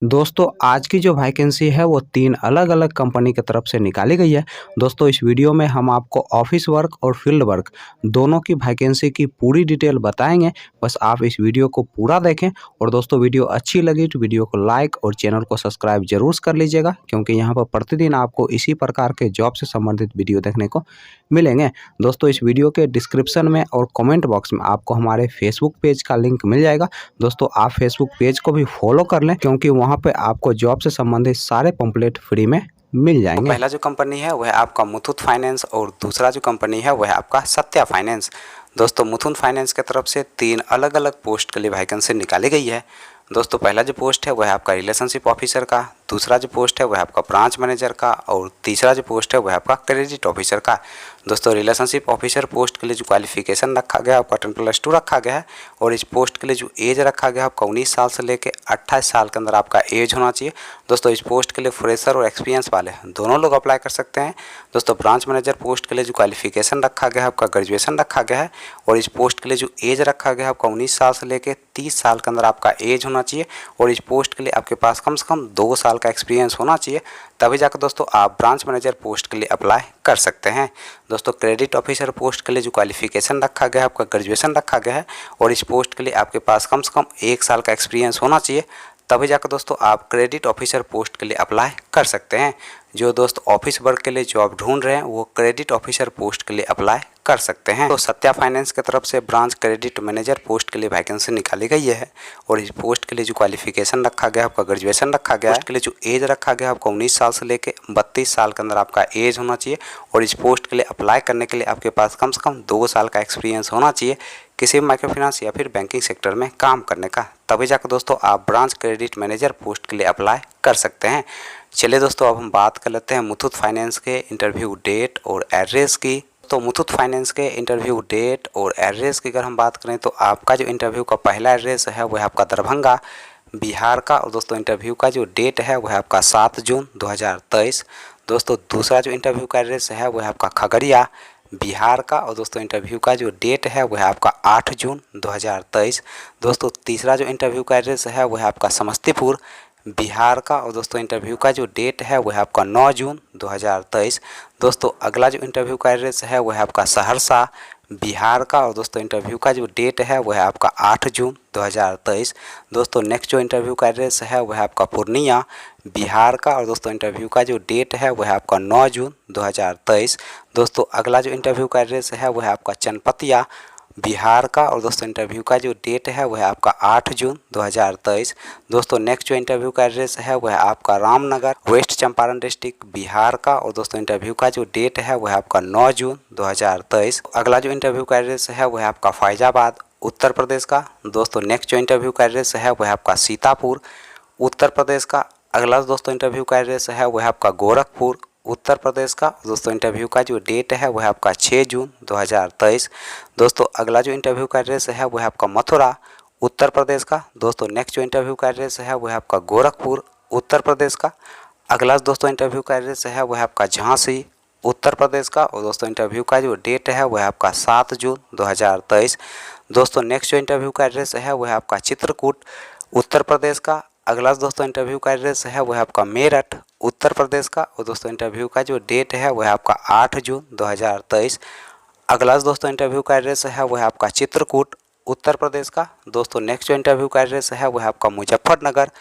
दोस्तों आज की जो वैकेंसी है वो 3 अलग-अलग कंपनी की तरफ से निकाली गई है। दोस्तों इस वीडियो में हम आपको ऑफिस वर्क और फील्ड वर्क दोनों की वैकेंसी की पूरी डिटेल बताएँगे। बस आप इस वीडियो को पूरा देखें और दोस्तों वीडियो अच्छी लगी तो वीडियो को लाइक और चैनल को सब्सक्राइब ज़रूर कर लीजिएगा, क्योंकि यहाँ पर प्रतिदिन आपको इसी प्रकार के जॉब से संबंधित वीडियो देखने को मिलेंगे। दोस्तों इस वीडियो के डिस्क्रिप्शन में और कमेंट बॉक्स में आपको हमारे फेसबुक पेज का लिंक मिल जाएगा। दोस्तों आप फेसबुक पेज को भी फॉलो कर लें, क्योंकि वहाँ पे आपको जॉब से संबंधित सारे पंपलेट फ्री में मिल जाएंगे। पहला जो कंपनी है वह आपका मुथूट फाइनेंस और दूसरा जो कंपनी है वह आपका सत्या फाइनेंस। दोस्तों मुथूट फाइनेंस की तरफ से 3 अलग अलग पोस्ट के लिए वैकेंसी निकाली गई है। दोस्तों पहला जो पोस्ट है वह आपका रिलेशनशिप ऑफिसर का, दूसरा जो पोस्ट है वह आपका ब्रांच मैनेजर का और तीसरा जो पोस्ट है वह आपका क्रेडिट ऑफिसर का। दोस्तों रिलेशनशिप ऑफिसर पोस्ट के लिए जो क्वालिफिकेशन रखा गया है आपका 10+2 रखा गया है, और इस पोस्ट के लिए जो एज रखा गया है आपका 19 साल से लेकर 28 साल के अंदर आपका एज होना चाहिए। दोस्तों इस पोस्ट के लिए फ्रेशर और एक्सपीरियंस वाले दोनों लोग अप्लाई कर सकते हैं। दोस्तों ब्रांच मैनेजर पोस्ट के लिए जो क्वालिफिकेशन रखा गया है आपका ग्रेजुएशन रखा गया है, और इस पोस्ट के लिए जो एज रखा गया है आपका 19 साल से लेकर 30 साल के अंदर आपका एज होना चाहिए, और इस पोस्ट के लिए आपके पास कम से कम 2 साल का एक्सपीरियंस होना चाहिए, तभी जाकर दोस्तों आप ब्रांच मैनेजर पोस्ट के लिए अप्लाई कर सकते हैं। दोस्तों क्रेडिट ऑफिसर पोस्ट के लिए जो क्वालिफिकेशन रखा गया है आपका ग्रेजुएशन रखा गया है, और इस पोस्ट के लिए आपके पास कम से कम 1 साल का एक्सपीरियंस होना चाहिए, तभी जाकर दोस्तों आप क्रेडिट ऑफिसर पोस्ट के लिए अप्लाई कर सकते हैं। जो दोस्त ऑफिस वर्क के लिए जॉब ढूंढ रहे हैं वो क्रेडिट ऑफिसर पोस्ट के लिए अप्लाई कर सकते हैं। तो सत्या फाइनेंस की तरफ से ब्रांच क्रेडिट मैनेजर पोस्ट के लिए वैकेंसी निकाली गई है, और इस पोस्ट के लिए जो क्वालिफिकेशन रखा गया आपका ग्रेजुएशन रखा गया है, पोस्ट के लिए जो एज रखा गया आपका 19 साल से लेकर 32 साल के अंदर आपका एज होना चाहिए, और इस पोस्ट के लिए अप्लाई करने के लिए आपके पास कम से कम 2 साल का एक्सपीरियंस होना चाहिए किसी भी माइक्रो फाइनेंस या फिर बैंकिंग सेक्टर में काम करने का, तभी जाकर दोस्तों आप ब्रांच क्रेडिट मैनेजर पोस्ट के लिए अप्लाई कर सकते हैं। चलिए दोस्तों अब हम बात कर लेते हैं मुथूट फाइनेंस के इंटरव्यू डेट और एड्रेस की। तो मुथूट फाइनेंस के इंटरव्यू डेट और एड्रेस की अगर हम बात करें तो आपका जो इंटरव्यू का पहला एड्रेस है वह आपका दरभंगा बिहार का, और दोस्तों इंटरव्यू का जो डेट है वह आपका 7 जून 2023। दोस्तों दूसरा जो इंटरव्यू का एड्रेस है वह आपका खगड़िया बिहार का, और दोस्तों इंटरव्यू का जो डेट है वह आपका 8 जून 2023। दोस्तों तीसरा जो इंटरव्यू का एड्रेस है वह आपका समस्तीपुर बिहार का, और दोस्तों इंटरव्यू का जो डेट है वह आपका 9 जून 2023। दोस्तों अगला जो इंटरव्यू का एड्रेस है वह आपका सहरसा बिहार का, और दोस्तों इंटरव्यू का जो डेट है वह आपका 8 जून 2023। दोस्तों नेक्स्ट जो इंटरव्यू का एड्रेस है वह आपका पूर्णिया बिहार का, और दोस्तों इंटरव्यू का जो डेट है वह आपका 9 जून 2023। दोस्तों अगला जो इंटरव्यू का एड्रेस है वह आपका चनपतिया बिहार का, और दोस्तों इंटरव्यू का जो डेट है वह आपका 8 जून 2023। दोस्तों नेक्स्ट जो इंटरव्यू का एड्रेस है वह आपका रामनगर वेस्ट चंपारण डिस्ट्रिक्ट बिहार का, और दोस्तों इंटरव्यू का जो डेट है वह आपका 9 जून 2023। अगला जो इंटरव्यू का एड्रेस है वह आपका फैजाबाद उत्तर प्रदेश का। दोस्तों नेक्स्ट जो इंटरव्यू का एड्रेस है वह आपका सीतापुर उत्तर प्रदेश का। अगला दोस्तों इंटरव्यू का एड्रेस है वह आपका गोरखपुर उत्तर प्रदेश का। दोस्तों इंटरव्यू का जो डेट है वह आपका 6 जून 2023। दोस्तों अगला जो इंटरव्यू का एड्रेस है वह आपका मथुरा उत्तर प्रदेश का। दोस्तों नेक्स्ट जो इंटरव्यू का एड्रेस है वह आपका गोरखपुर उत्तर प्रदेश का। अगला दोस्तों इंटरव्यू का एड्रेस है वह आपका झांसी उत्तर प्रदेश का, और दोस्तों इंटरव्यू का जो डेट है वह आपका 7 जून 2023। दोस्तों नेक्स्ट जो इंटरव्यू का एड्रेस है वह आपका चित्रकूट उत्तर प्रदेश का। अगला दोस्तों इंटरव्यू का एड्रेस है वह आपका मेरठ उत्तर प्रदेश का, और दोस्तों इंटरव्यू का जो डेट है वह आपका 8 जून 2023। अगला दोस्तों इंटरव्यू का एड्रेस है वह आपका चित्रकूट उत्तर प्रदेश का। दोस्तों नेक्स्ट जो इंटरव्यू का एड्रेस है वह आपका मुजफ्फरनगर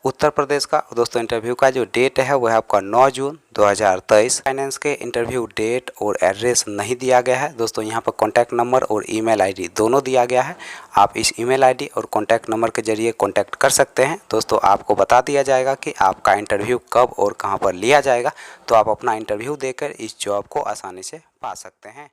उत्तर प्रदेश का, और दोस्तों इंटरव्यू का जो डेट है वह आपका 9 जून 2023। फाइनेंस के इंटरव्यू डेट और एड्रेस नहीं दिया गया है दोस्तों, यहाँ पर कॉन्टैक्ट नंबर और ईमेल आईडी दोनों दिया गया है। आप इस ईमेल आईडी और कॉन्टैक्ट नंबर के जरिए कॉन्टैक्ट कर सकते हैं। दोस्तों आपको बता दिया जाएगा कि आपका इंटरव्यू कब और कहाँ पर लिया जाएगा, तो आप अपना इंटरव्यू देकर इस जॉब को आसानी से पा सकते हैं।